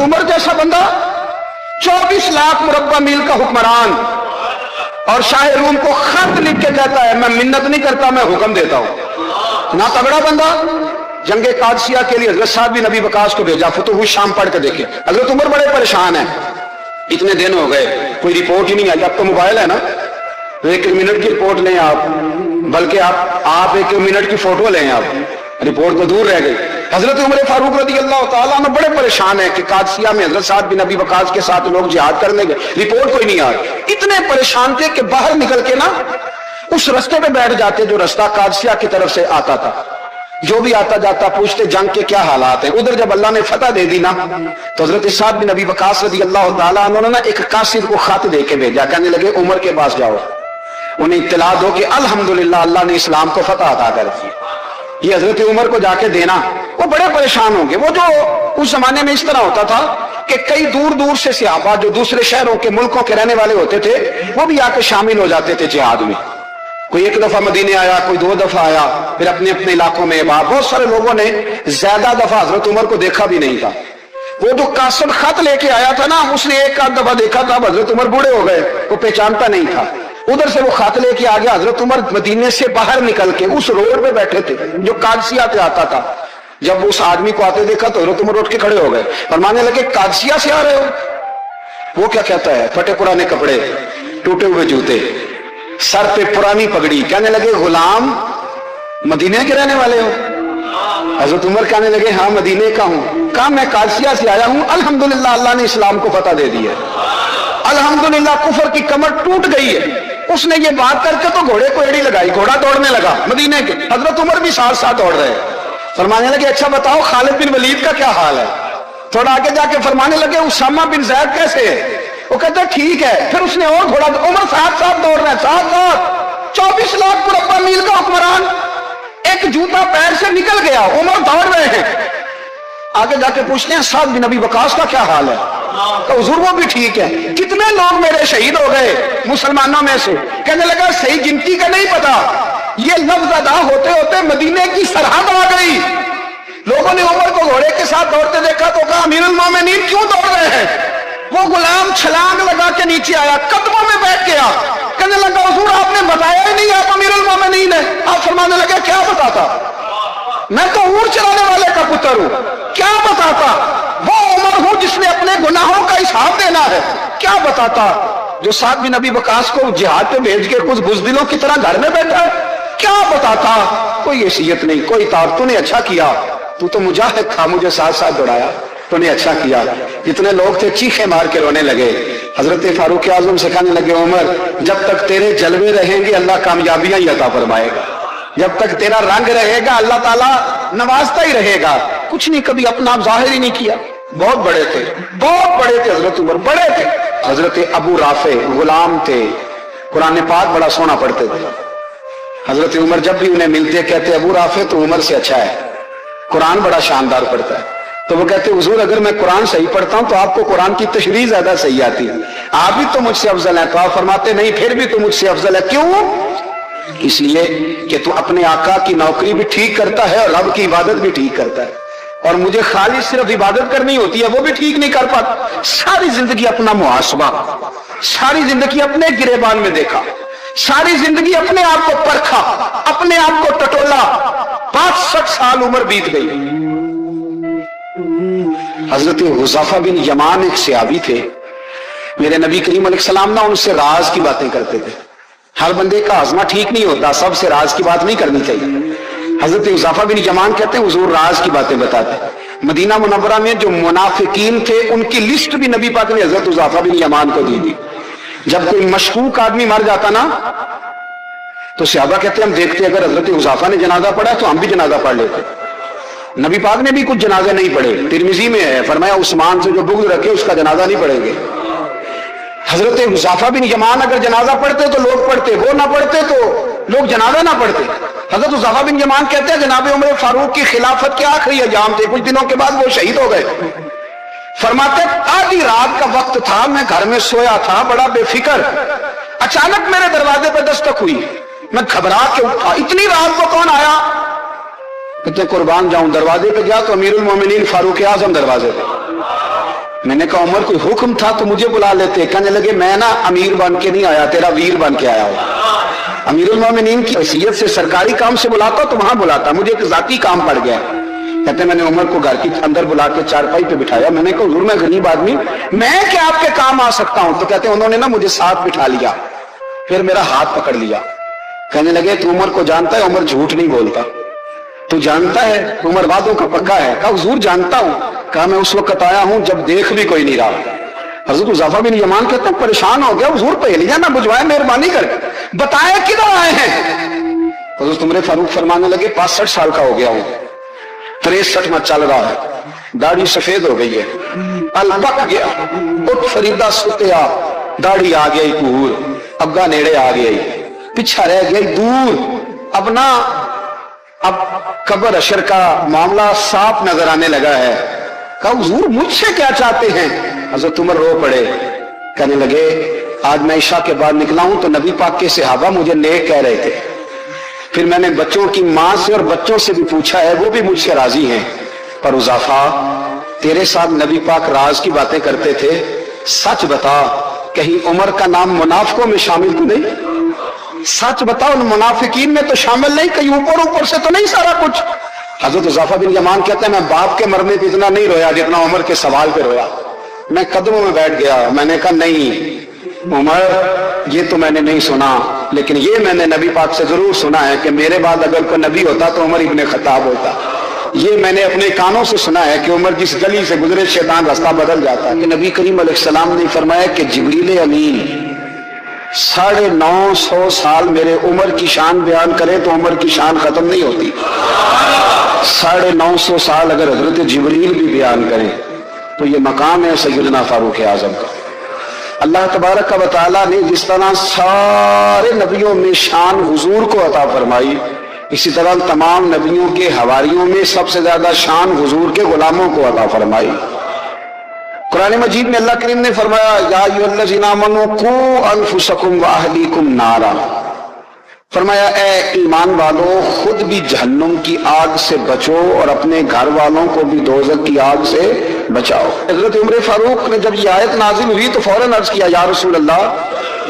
उमर जैसा बंदा, 24 लाख मुरब्बा मील का हुक्मरान, और शाह रूम को खत लिख के कहता है मैं मिन्नत नहीं करता, मैं हुक्म देता हूं। ना तगड़ा बंदा। जंगे कादसिया के लिए हजरत साद बिन नबी वकास को भेजा, फुतूह शाम पढ़ के देखे। हजरत उमर बड़े परेशान है, इतने दिन हो गए कोई रिपोर्ट ही नहीं आई। अब तो मोबाइल है ना, तो 1 मिनट की रिपोर्ट लें आप, बल्कि आप 1 मिनट की फोटो लें, आप रिपोर्ट तो दूर रह गई। हजरत उमर फारूक रज़ी अल्लाह तआला अन्हु बड़े परेशान है कि कादसिया में हजरत साद बिन नबी वकास के साथ लोग जिहाद करने गए, रिपोर्ट कोई नहीं आ रही। इतने परेशान थे कि बाहर निकल के ना उस रास्ते पे बैठ जाते जो रास्ता कादसिया की तरफ से आता था। जो भी आता जाता पूछते जंग के क्या हालात हैं। उधर जब अल्लाह ने फतह दे दी ना, तो हजरत साद बिन नबी वकास रज़ी अल्लाह तआला अन्हु ने एक कासिद को खत दे के भेजा, कहने लगे उमर के पास जाओ, उन्हें इत्तला दो कि अल्हम्दुलिल्लाह अल्लाह ने इस्लाम को फतह अता कर दी। ये हजरत उमर को जाके देना। वो बड़े परेशान होंगे। वो जो उस जमाने में इस तरह होता था कि कई दूर दूर से सहाबा जो दूसरे शहरों के मुल्कों के रहने वाले होते थे, वो भी आके शामिल हो जाते थे जिहाद में। कोई 1 दफा मदीने आया, कोई 2 दफा आया, फिर अपने अपने इलाकों में। बहुत सारे लोगों ने ज्यादा दफा हजरत उमर को देखा भी नहीं था। वो जो कासिद खत लेके आया था ना, उसने 1 दफा देखा था, हजरत उमर बूढ़े हो गए, वो पहचानता नहीं था। उधर से वो खत लेके आ गया। हजरत उमर मदीने से बाहर निकल के उस रोड पे बैठे थे जो कादसिया पे आता था। जब उस आदमी को आते देखा तो हजरत उमर उठ के खड़े हो गए और मानने लगे कादसिया से आ रहे हो? वो क्या कहता है? फटे पुराने कपड़े, टूटे हुए जूते, सर पे पुरानी पगड़ी। कहने लगे गुलाम मदीने के रहने वाले हो? हजरत उमर कहने लगे हाँ मदीने का हूं। कहा मैं कादसिया से आया हूं, अल्हम्दुलिल्लाह अल्लाह ने इस्लाम को फतह दे दी है, अल्हम्दुलिल्लाह कुफर की कमर टूट गई है। उसने ये बात करके तो घोड़े को एड़ी लगाई, घोड़ा दौड़ने लगा मदीने के। हजरत उमर भी साथ साथ दौड़ रहे। फरमाने लगे अच्छा बताओ खालिद बिन वलीद का क्या हाल है? थोड़ा आगे जाके फरमाने लगे उसामा बिन ज़ैद कैसे है? वो कहते ठीक है। फिर उसने और घोड़ा, उमर साथ साथ दौड़ रहे हैं, साथ साथ। 24 लाख मुरब्बा मील का हुक्मरान, एक जूता पैर से निकल गया, उमर दौड़ रहे हैं। आगे जाके पूछते हैं साद बिन नबी वकास का क्या हाल है? तो हुजूर वो भी ठीक है। कितने लोग मेरे शहीद हो गए मुसलमानों में से? कहने लगा सही गिनती का नहीं पता, ये लफ्ज अदा होते होते मदीने की सरहद आ गई। लोगों ने उमर को घोड़े के साथ दौड़ते देखा तो कहा अमीरुल मोमिनीन क्यों दौड़ रहे हैं? वो गुलाम छलांग लगा के नीचे आया, कदमों में बैठ गया। कहने लगा हुजूर आपने बताया ही नहीं आप अमीरुल मोमिनीन है। आप फरमाने लगे क्या बताता? मैं तो ऊंट चलाने वाले का पुत्र हूं, क्या बताता? वो उमर हूं जिसने अपने गुनाहों का हिसाब देना है, क्या बताता? जो साद बिन नबी वकास को जिहाद पे भेज के कुछ बुज़दिलों की तरह घर में बैठा है, क्या बताता? कोई हैसियत नहीं, कोई तार। तूने अच्छा किया, तू तो मुजाहिद था, मुझे साथ साथ दौड़ाया, तूने अच्छा किया। जितने लोग थे चीखे मार के रोने लगे। हजरत फारूक आजम से कहने लगे उमर जब तक तेरे जलवे रहेंगे अल्लाह कामयाबियां ही अता फरमाएगा, जब तक तेरा रंग रहेगा अल्लाह ताला नवाजता ही रहेगा। कुछ नहीं, कभी अपना आप जाहिर ही नहीं किया। बहुत बड़े थे, बहुत बड़े थे हजरत उमर, बड़े थे। हजरत अबू राफे गुलाम थे, कुरान पाक बड़ा सोना पढ़ते थे। हजरत उमर जब भी उन्हें मिलते कहते अबू राफे तो उमर से अच्छा है, कुरान बड़ा शानदार पढ़ता है। तो वो कहते हुजूर अगर मैं कुरान सही पढ़ता हूं तो आपको कुरान की तशरीह ज्यादा सही आती है, आप भी तो मुझसे अफजल है। तो आप फरमाते नहीं फिर भी तो मुझसे अफजल है। क्यों? इसलिए कि तू अपने आका की नौकरी भी ठीक करता है और रब की इबादत भी ठीक करता है, और मुझे खाली सिर्फ इबादत करनी होती है वो भी ठीक नहीं कर पाता। सारी जिंदगी अपना मुहासबा, सारी जिंदगी अपने गिरेबान में देखा, सारी जिंदगी अपने आप को परखा, अपने आप को टटोला। 65 साल उम्र बीत गई। हजरत हुज़ैफा बिन यमान एक सहाबी थे, मेरे नबी करीम अलैहिस्सलाम ना उनसे राज की बातें करते थे। हर बंदे का आजमा ठीक नहीं होता, सबसे राज की बात नहीं करनी चाहिए। हजरत हुज़ैफा बिन यमान कहते हैं हुजूर राज की बातें बताते। मदीना मुनव्वरा में जो मुनाफिकीन थे उनकी लिस्ट भी नबी पाक ने हजरत हुज़ैफा बिन यमान को दी थी। जब कोई मशकूक आदमी मर जाता ना तो सहाबा कहते हम देखते अगर हजरत हुज़ैफा ने जनाजा पढ़ा तो हम भी जनाजा पढ़ लेते। नबी पाक ने भी कुछ जनाजे नहीं पढ़े, तिरमिजी में है, फरमाया उस्मान से जो बुग़्ज़ रखे उसका जनाजा नहीं पढ़ेंगे। हजरत हुज़ैफा बिन यमान अगर जनाजा पढ़ते तो लोग पढ़ते, वो ना पढ़ते तो लोग जनाजा ना पढ़ते। हजरत हुज़ैफा बिन यमान कहते हैं जनाब उमर फारूक की खिलाफत के आखिरी अयाम थे, कुछ दिनों के बाद वो शहीद हो गए। फरमाते आधी रात का वक्त था, मैं घर में सोया था बड़ा बेफिक्र, अचानक मेरे दरवाजे पर दस्तक हुई, मैं घबरा के उठा, इतनी रात को कौन आया? कहते कुर्बान जाऊं, दरवाजे पे गया तो अमीरुल मोमिनीन फारूक आजम दरवाजे पे। मैंने कहा उमर कोई हुक्म था तो मुझे बुला लेते। कहने लगे मैं ना अमीर बन के नहीं आया, तेरा वीर बन के आया हूं। अमीरुल मोमिनीन की हैसियत से सरकारी काम से बुलाता तो वहां बुलाता, मुझे एक जाती काम पड़ गया। कहते मैंने उमर को घर के अंदर बुला के चारपाई पे बिठाया। मैंने कहा हुजूर मैं गरीब आदमी, मैं क्या आपके काम आ सकता हूं? तो कहते उन्होंने ना मुझे साथ बिठा लिया, फिर मेरा हाथ पकड़ लिया। कहने लगे तू उमर को जानता है? उमर झूठ नहीं बोलता। तू जानता है? उमर वादों का पक्का है। कहा हुजूर जानता हूं। कहा मैं उस वक्त आया हूं जब देख भी कोई नहीं रहा। हज़रत हुज़ैफा बिन यमान कहते हैं परेशान हो गया, हुजूर पहेलियां ना बुझवाए, मेहरबानी करके बताए किधर आए हैं। हज़रत उमर फारूक फरमाने लगे 65 साल का हो गया हूं, 63 में चल रहा है, दाढ़ी सफेद हो गई है, अल पक गया, उठ फरीदा सुतिया, दाढ़ी आ गई दूर, अब्गा नेड़े आ गई, पीछा रह गई दूर। अब ना अब कब्र अशर का मामला साफ नजर आने लगा है। कहा हुजूर मुझसे क्या चाहते हैं? हज़रत उमर रो पड़े। कहने लगे आज मैं इशा के बाद निकला हूं तो नबी पाक के सहाबा मुझे नेक कह रहे थे, फिर मैंने बच्चों की मां से और बच्चों से भी पूछा है, वो भी मुझसे राजी हैं। पर हुज़ैफा तेरे साथ नबी पाक राज की बातें करते थे, सच बता कहीं उमर का नाम मुनाफिकों में शामिल तो नहीं? सच बताओ उन मुनाफिकीन में तो शामिल नहीं, कहीं ऊपर ऊपर से तो नहीं सारा कुछ? हज़रत हुज़ैफा बिन यमान कहते हैं मैं बाप के मरने पे इतना नहीं रोया जितना उमर के सवाल पे रोया। मैं कदमों में बैठ गया। मैंने कहा नहीं उमर ये तो मैंने नहीं सुना, लेकिन ये मैंने नबी पाक से जरूर सुना है कि मेरे बाद अगर कोई नबी होता तो उमर इब्ने खत्ताब होता। ये मैंने अपने कानों से सुना है कि उमर जिस गली से गुजरे शैतान रास्ता बदल जाता है। कि नबी करीम अलैहिस्सलाम ने फरमाया कि जिब्रील अमीन 950 साल मेरे उमर की शान बयान करे तो उमर की शान खत्म नहीं होती। 950 साल अगर हजरत जिब्रील भी बयान करें तो ये मकाम है सैयदना फारूक आजम का। अल्लाह तबारक व तआला ने जिस तरह सारे नबियों में शान हुजूर को अता फरमाई, इसी तरह तमाम नबियों के हवारियों में सबसे ज्यादा शान हुजूर के गुलामों को अता फरमाई। कुरान मजीद में अल्लाह करीम ने फरमाया या अय्युहल्लज़ीना आमनू कू अनफुसकुम व अहलीकुम नारा, फरमाया ए ईमान वालों खुद भी जहन्नुम की आग से बचो और अपने घर वालों को भी दोज़ख की आग से बचाओ। हज़रत उमर फारूक ने जब ये आयत नाजिल हुई तो फौरन अर्ज किया या रसूल अल्लाह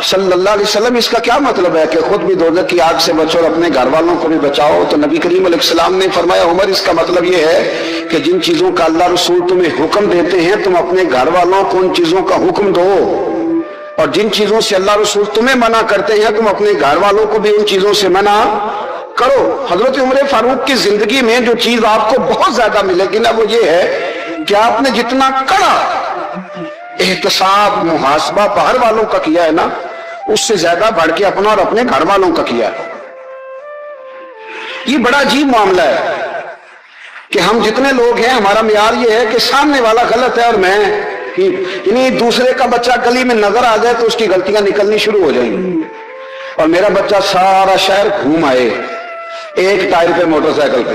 सल्लल्लाहु अलैहि वसल्लम इसका क्या मतलब है कि खुद भी दोज़ख की आग से बचो और अपने घर वालों को भी बचाओ? तो नबी करीम अलैहिस्सलाम ने फरमाया उमर इसका मतलब ये है कि जिन चीजों का अल्लाह रसूल तुम्हें हुक्म देते हैं तुम अपने घर वालों को उन चीजों का हुक्म दो, और जिन चीजों से अल्लाह रसूल तुम्हें मना करते हैं तुम अपने घर वालों को भी उन चीजों से मना करो। हजरत उमर फारूक की जिंदगी में जो चीज आपको बहुत ज्यादा मिलेगी ना वो ये है कि आपने जितना कड़ा एहतसाब मुहासबा बाहर वालों का किया है ना, उससे ज्यादा बढ़ के अपना और अपने घर वालों का किया है। ये बड़ा अजीब मामला है कि हम जितने लोग हैं हमारा मियार ये है कि सामने वाला गलत है और मैं यानी दूसरे का बच्चा गली में नजर आ जाए तो उसकी गलतियां निकलनी शुरू हो जाएंगी, और मेरा बच्चा सारा शहर घूम आए एक टायर पे मोटरसाइकिल पे,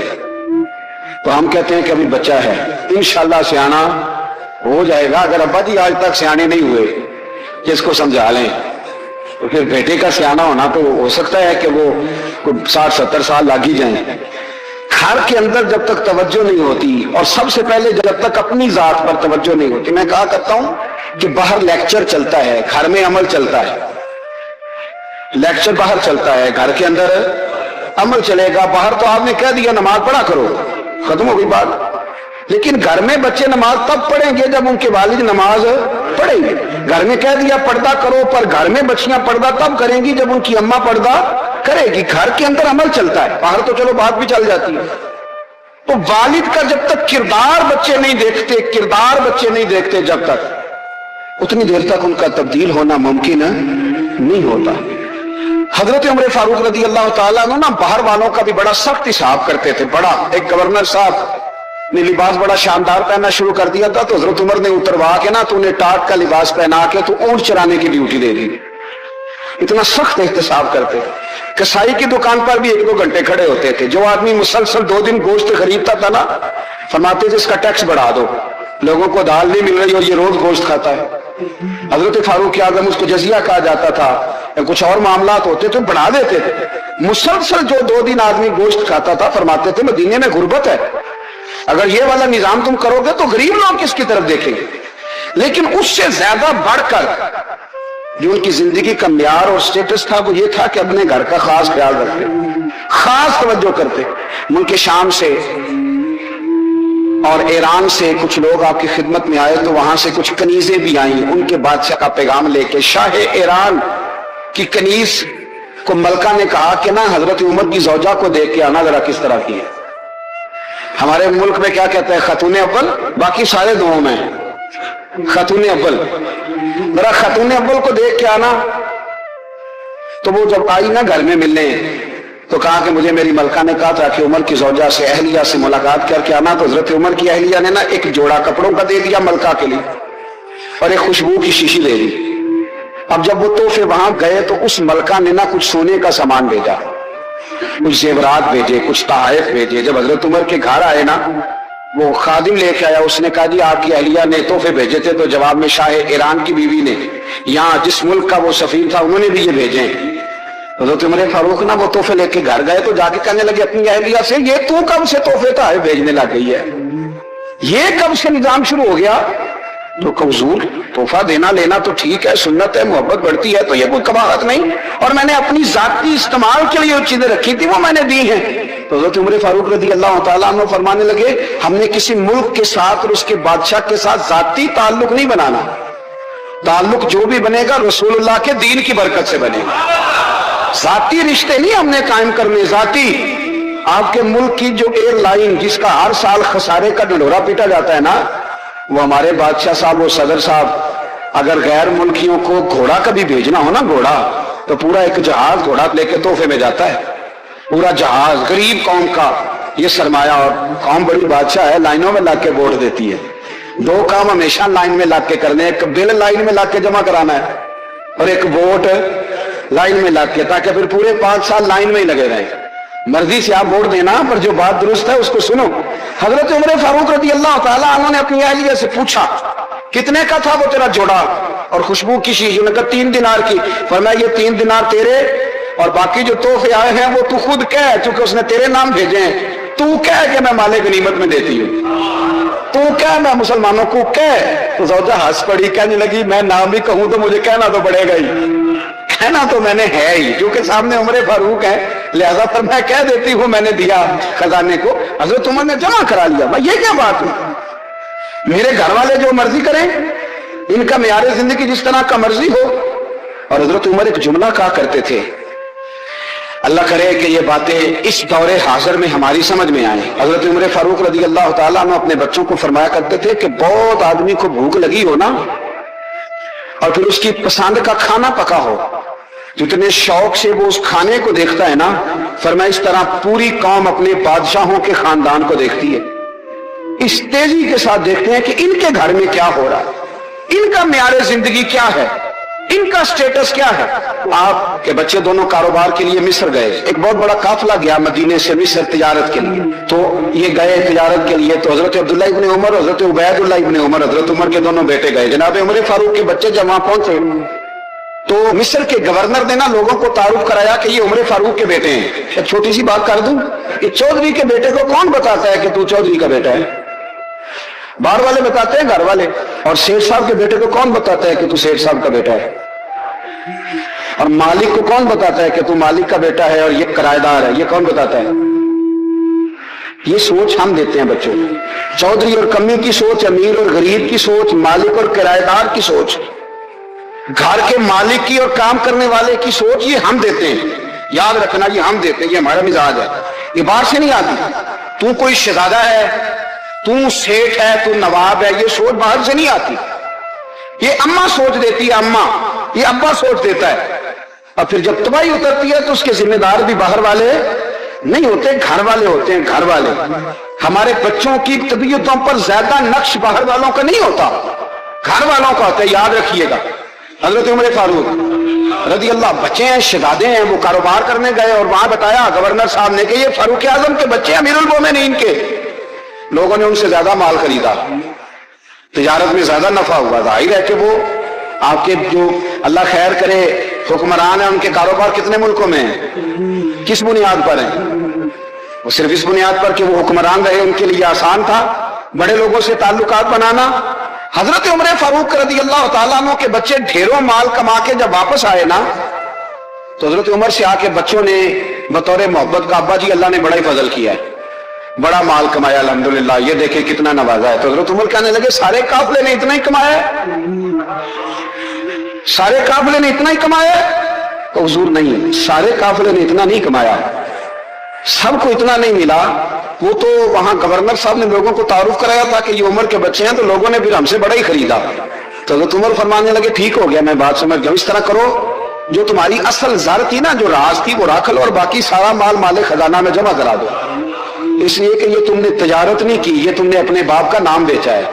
तो हम कहते हैं कि अभी बच्चा है, इंशाल्लाह सियाना हो जाएगा। अगर अब्बा जी आज तक सियाने नहीं हुए जिसको समझा लें, तो फिर बेटे का सियाना होना तो हो सकता है कि वो 60-70 साल लग ही जाए। घर के अंदर जब तक तवज्जो नहीं होती, और सबसे पहले जब तक अपनी जात पर तवज्जो नहीं होती, मैं कहा करता हूं कि बाहर लेक्चर चलता है, घर में अमल चलता है। लेक्चर बाहर चलता है, घर के अंदर अमल चलेगा। बाहर तो आपने कह दिया नमाज पढ़ा करो, खत्म हो गई बात। लेकिन घर में बच्चे नमाज तब पढ़ेंगे जब उनके वालिद नमाज पढ़ेंगे। घर में कह दिया पर्दा करो, पर घर में बच्चियां पर्दा तब करेंगी जब उनकी अम्मा पर्दा करेगी। घर के अंदर अमल चलता है, बाहर तो चलो बात भी चल जाती है। तो वालिद का जब तक किरदार बच्चे नहीं देखते जब तक, उतनी देर तक उनका तब्दील होना मुमकिन नहीं होता। हजरत उमर फारूक रज़ी अल्लाह ताला अन्हु ना बाहर वालों का भी बड़ा सख्त हिसाब करते थे। बड़ा एक गवर्नर साहब ने लिबास बड़ा शानदार पहनना शुरू कर दिया था, तो हजरत उमर ने उतरवा के ना तो उन्हें टाट का लिबास पहना के तो ऊंट चराने की ड्यूटी दे दी। इतना सख्त एहतसाब करते थे। कसाई की दुकान पर भी 1-2 घंटे खड़े होते थे। जो आदमी मुसलसल 2 दिन गोश्त खरीदता था ना, फरमाते थे इसका टैक्स बढ़ा दो, लोगों को दाल नहीं मिल रही और ये रोज गोश्त खाता है। हजरत फारूक आज़म उसको जजिया कहा जाता था, कुछ और मामला होते तो बढ़ा देते थे। मुसलसल जो 2 दिन आदमी गोश्त खाता था, फरमाते थे मदीने में गुर्बत है, अगर ये वाला निजाम तुम करोगे तो गरीब लोग किसकी तरफ देखेंगे। लेकिन उससे ज्यादा बढ़कर जो उनकी जिंदगी का म्यार और स्टेटस था वो ये था कि अपने घर का खास ख्याल रखते, खास तवज्जो करते। मुल्क शाम से और ईरान से कुछ लोग आपकी खिदमत में आए तो वहां से कुछ कनीजें भी आई उनके बादशाह का पैगाम लेके। शाह ईरान की कनीज को मलका ने कहा कि ना हजरत उमर की ज़ौजा को देख के आना जरा किस तरह की है। हमारे मुल्क में क्या कहते हैं, खतून अव्वल, बाकी सारे दुओं में खतून अव्वल, जरा खतून अव्वल को देख के आना। तो वो जब आई ना घर में मिलने तो कहा कि मुझे मेरी मलका ने कहा था कि उमर की ज़ौजा से अहलिया से मुलाकात करके आना। तो हजरत उमर की अहलिया ने ना एक जोड़ा कपड़ों का दे दिया मलका के लिए और एक खुशबू की शीशी दे दी। अब जब वो तोहफे वहां गए तो उस मलका ने ना कुछ सोने का सामान भेजा, कुछ जेवरात भेजे, कुछ तोहफे भेजे। जब हजरत उमर के घर आए ना वो खादिम लेके आया, उसने कहा जी आपकी अहलिया ने तोहफे भेजे थे। तो जवाब में शाह ईरान की बीवी ने, यहाँ जिस मुल्क का वो सफीर था उन्होंने भी ये भेजे। हजरत उमर फारूक ना वो तोहफे लेके घर गए तो जाके कहने लगे अपनी अहलिया से, ये तू कब से तोहफे तोहफे भेजने लग गई है, ये कब से निजाम शुरू हो गया? तो हुजूर तोहफा देना लेना तो ठीक है, सुन्नत है, मोहब्बत बढ़ती है, तो ये कोई कबाहत नहीं। और मैंने अपनी जाती इस्तेमाल के लिए जो चीजें रखी थी वो मैंने दी हैं। तो हज़रत उमर फारूक रज़ी अल्लाह तआला अन्हु फरमाने लगे, हमने किसी मुल्क के साथ और उसके बादशाह के साथ जाती ताल्लुक नहीं बनाना, ताल्लुक जो भी बनेगा रसूलुल्लाह के दीन की बरकत से बनेगा। जाती रिश्ते नहीं हमने कायम करने। जाती आपके मुल्क की जो एयरलाइन जिसका हर साल खसारे का ढिंढोरा पीटा जाता है ना, वो हमारे बादशाह साहब, वो सदर साहब, अगर गैर मुल्कियों को घोड़ा कभी भेजना हो ना, घोड़ा, तो पूरा एक जहाज घोड़ा लेके तोहफे में जाता है, पूरा जहाज। गरीब कौम का ये सरमाया, और कौम बड़ी बादशाह है, लाइनों में लाके वोट देती है। दो काम हमेशा लाइन में लाके करने, एक बिल लाइन में लाके जमा कराना है और एक वोट लाइन में लाके, ताकि फिर पूरे 5 साल लाइन में ही लगे रहे। मर्जी से आप वोट देना, पर जो बात दुरुस्त है उसको सुनो। हजरत उमर फारूक रज़ी अल्लाह तआला अन्हु ने अपनी अहलिया से पूछा कितने का था वो तेरा जोड़ा और खुशबू की शीशी? उन्होंने कहा 3 दिनार की। फरमाया ये 3 दिनार तेरे और बाकी जो तोहफे आए हैं वो तू खुद कह, क्योंकि उसने तेरे नाम भेजे हैं। तू कह कि मैं माले गनीमत में देती हूँ, तू कह मैं मुसलमानों को कह। तो ज़ौजा हंस पड़ी, कहने लगी मैं नाम भी कहूं तो मुझे कहना तो पड़ेगा ही, कहना तो मैंने है ही, क्योंकि सामने उमर फारूक है, लिहाजा पर मैं कह देती हूँ मैंने दिया खजाने को। हजरत उमर ने जमा करा लिया। भाई ये क्या बात है, मेरे घर वाले जो मर्जी करें, इनका मेयारे जिंदगी जिस तरह का मर्जी हो। और हजरत उमर एक जुमला कहा करते थे, अल्लाह करे कि ये बातें इस दौरे हाजिर में हमारी समझ में आए। हजरत उमर फारूक रज़ी अल्लाह तआला अन्हु अपने बच्चों को फरमाया करते थे कि बहुत आदमी को भूख लगी हो ना, और फिर उसकी पसंद का खाना पका हो, जितने शौक से वो उस खाने को देखता है ना, फरमाया इस तरह पूरी कौम अपने बादशाहों के खानदान को देखती है, इस तेजी के साथ देखते हैं कि इनके घर में क्या हो रहा है, इनका म्यारे जिंदगी क्या है, इनका स्टेटस क्या है। आपके बच्चे दोनों कारोबार के लिए मिस्र गए, एक बहुत बड़ा काफिला गया मदीने से मिस्र तिजारत के लिए। तो ये गए तिजारत के लिए, तो हजरत अब्दुल्लाह इब्ने उमर, हजरत उबैदुल्लाह इब्ने उमर, हजरत उमर के दोनों बेटे गए। जनाब उमर फारूक के बच्चे जब वहां पहुंचे तो मिस्र के गवर्नर ने ना लोगों को तारुफ कराया कि ये उमर फारूक के बेटे हैं। एक छोटी सी बात कर दूं, कि चौधरी के बेटे को कौन बताता है कि तू चौधरी का बेटा है? बाहर वाले बताते हैं, घर वाले। और सेठ साहब के बेटे को कौन बताता है कि तू सेठ साहब का बेटा है? और मालिक को कौन बताता है कि तू मालिक का बेटा है और ये किराएदार है? ये कौन बताता है? ये सोच हम देते हैं बच्चों को। चौधरी और कमी की सोच, अमीर और गरीब की सोच, मालिक और किराएदार की सोच, घर के मालिक की और काम करने वाले की सोच, ये हम देते हैं। याद रखना, ये हम देते हैं, ये हमारा मिजाज है, ये बाहर से नहीं आती। तू कोई शहजादा है, तू सेठ है, तू नवाब है, ये सोच बाहर से नहीं आती। ये अम्मा सोच देती है, अम्मा, ये अब्बा सोच देता है। और फिर जब तबाही उतरती है तो उसके जिम्मेदार भी बाहर वाले नहीं होते, घर वाले होते हैं। घर वाले हमारे बच्चों की तबीयतों पर ज्यादा नक्श बाहर वालों का नहीं होता, घर वालों का होता है। याद रखिएगा। हजरत उमर फारूक रज़ी अल्लाह, बच्चे हैं, शहजादे हैं, वो कारोबार करने गए और वहां बताया गवर्नर साहब ने कि ये फारूक आजम के बच्चे अमीरुल मोमिनीन के। लोगों ने उनसे ज्यादा माल खरीदा, तिजारत में ज्यादा नफा हुआ। जाहिर है कि वो आपके जो अल्लाह खैर करे हुक्मरान है, उनके कारोबार कितने मुल्कों में है, किस बुनियाद पर है? वो सिर्फ इस बुनियाद पर कि वो हुक्मरान रहे, उनके लिए आसान था बड़े लोगों से ताल्लुकात बनाना। हजरत उमर फारूक रजी अल्लाह तआला अन्हु के बच्चे ढेरों माल कमा के जब वापस आए ना, तो हजरत उमर से आके बच्चों ने बतौर मोहब्बत का, अब्बा जी अल्लाह ने बड़ा ही फजल किया है, बड़ा माल कमाया अल्हम्दुलिल्लाह, ये देखे कितना नवाजा है। तो हजरत उमर कहने लगे सारे काफिले ने इतना ही कमाया है? सारे काफिले ने इतना ही कमाया है? तो हुजूर नहीं, सारे काफिले ने इतना नहीं कमाया, सबको इतना नहीं मिला। वो तो वहां गवर्नर साहब ने लोगों को तारुफ कराया था कि ये उमर के बच्चे हैं, तो लोगों ने फिर हमसे बड़ा ही खरीदा। तो हजरत उमर फरमाने लगे ठीक हो गया, मैं बात समझ गया, इस तरह करो, जो तुम्हारी असल जर थी ना, जो राज थी, वो रख लो और बाकी सारा माल माले खजाना में जमा करा दो, इसलिए कि ये तुमने तजारत नहीं की, ये तुमने अपने बाप का नाम बेचा है,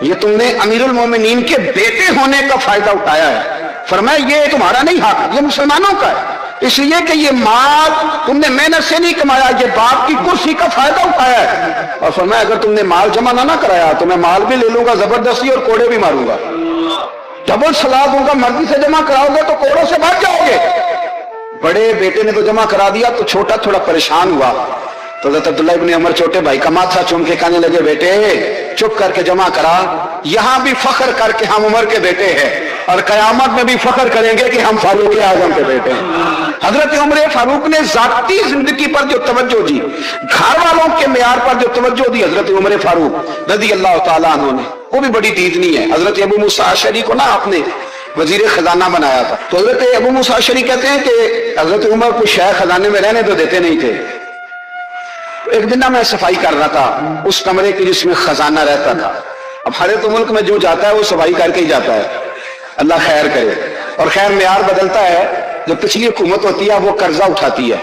ये तुमने अमीरुल मोमिनीन के बेटे होने का फायदा उठाया है। फरमाया ये तुम्हारा नहीं हक, ये मुसलमानों का है, इसलिए कि ये माल तुमने मेहनत से नहीं कमाया, ये बाप की कुर्सी का फायदा उठाया है। और फरमाया अगर तुमने माल जमा ना कराया तो मैं माल भी ले लूंगा जबरदस्ती और कोड़े भी मारूंगा, डबल सलाह दूंगा, मर्जी से जमा कराओगे तो कोड़ों से बच जाओगे। बड़े बेटे ने तो जमा करा दिया, तो छोटा थोड़ा परेशान हुआ। तो हज़रत अब्दुल्लाह इब्न उमर छोटे भाई का माथा चूम के कहने लगे बेटे चुप करके जमा करा, यहां भी फख्र करके हम उमर के बेटे हैं और कयामत में भी फख्र करेंगे कि हम फारूक आजम के बेटे हैं। हजरत उमर फारूक ने जाती जिंदगी पर जो तवज्जो दी, घर वालों के मेयार पर जो तवज्जो दी हजरत उमर फारूक रज़ी अल्लाह तआला अन्हु ने, वो भी बड़ी दीदनी है। हजरत अबू मूसा अशअरी को ना आपने वजीर खजाना बनाया था, तो हजरत अबू मूसा अशअरी कहते हैं कि हजरत उमर को शायद खजाने में रहने तो देते नहीं थे। एक दिन ना मैं सफाई कर रहा था उस कमरे की जिसमें खजाना रहता था। अब हर एक मुल्क में जो जाता है वो सफाई करके ही जाता है, अल्लाह खैर करे। और खैर मेयार बदलता है, जो पिछली हुकूमत होती है वो कर्जा उठाती है,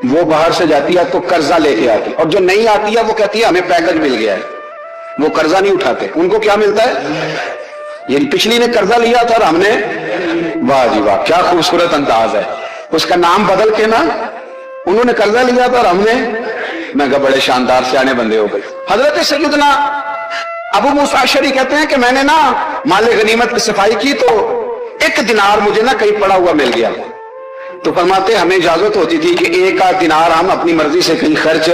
वो बाहर से जाती है तो कर्जा लेके आती, और जो नहीं आती है वो कहती है हमें पैकेज मिल गया है, वो कर्जा नहीं उठाते। उनको क्या मिलता है? ये पिछली ने कर्जा लिया था और हमने, वाह जी वाह क्या खूबसूरत अंदाज है, उसका नाम बदल के ना उन्होंने कर्जा लिया था और हमने, मैं कहा बड़े शानदार सियाने बंदे हो गए। हजरत सैयदना अबू मूसा अशअरी कहते हैं कि मैंने ना माले गनीमत की सफाई की तो एक दिनार मुझे ना कहीं पड़ा हुआ मिल गया, तो फरमाते हमें इजाजत होती थी कि एक आध दिनार हम अपनी मर्जी से कहीं खर्च